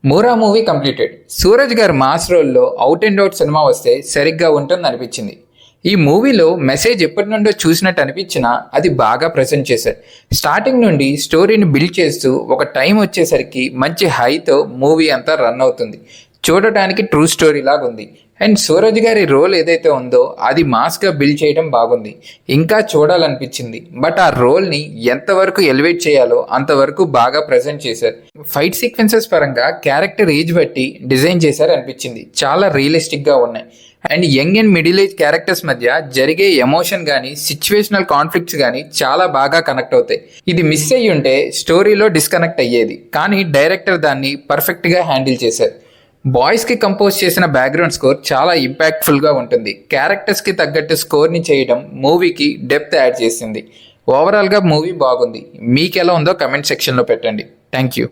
మూరా movie completed. Suraj గారు mass రోల్లో out and out cinema వస్తే సరిగ్గా ఉంటుంది అనిపించింది. ఈ మూవీలో మెసేజ్ ఎప్పటి నుండో చూసినట్టు అనిపించినా అది బాగా ప్రజెంట్ చేశారు. స్టార్టింగ్ నుండి స్టోరీని బిల్డ్ చేస్తూ ఒక టైం వచ్చేసరికి మంచి హైతో మూవీ అంతా రన్ అవుతుంది. చూడటానికి ట్రూ స్టోరీ లాగా ఉంది. అండ్ సూరజ్ గారి రోల్ ఏదైతే ఉందో అది మాస్గా బిల్డ్ చేయడం బాగుంది. ఇంకా చూడాలనిపించింది. బట్ ఆ రోల్ని ఎంతవరకు ఎలివేట్ చేయాలో అంతవరకు బాగా ప్రజెంట్ చేశారు. ఫైట్ సీక్వెన్సెస్ పరంగా క్యారెక్టర్ ఏజ్ బట్టి డిజైన్ చేశారు అనిపించింది. చాలా రియలిస్టిక్గా ఉన్నాయి. And young and middle age characters మధ్య జరిగే ఎమోషన్ కానీ సిచ్యువేషనల్ కాన్ఫ్లిక్ట్స్ కానీ చాలా బాగా కనెక్ట్ అవుతాయి. ఇది మిస్ అయ్యి ఉంటే స్టోరీలో డిస్కనెక్ట్ అయ్యేది. కానీ డైరెక్టర్ దాన్ని పర్ఫెక్ట్గా హ్యాండిల్ చేశారు. బాయ్స్కి కంపోజ్ చేసిన బ్యాక్గ్రౌండ్ స్కోర్ చాలా ఇంపాక్ట్ఫుల్గా ఉంటుంది. క్యారెక్టర్స్కి తగ్గట్టు స్కోర్ని చేయడం మూవీకి డెప్త్ యాడ్ చేసింది. ఓవరాల్గా మూవీ బాగుంది. మీకు ఎలా ఉందో కమెంట్ సెక్షన్లో పెట్టండి. Thank you.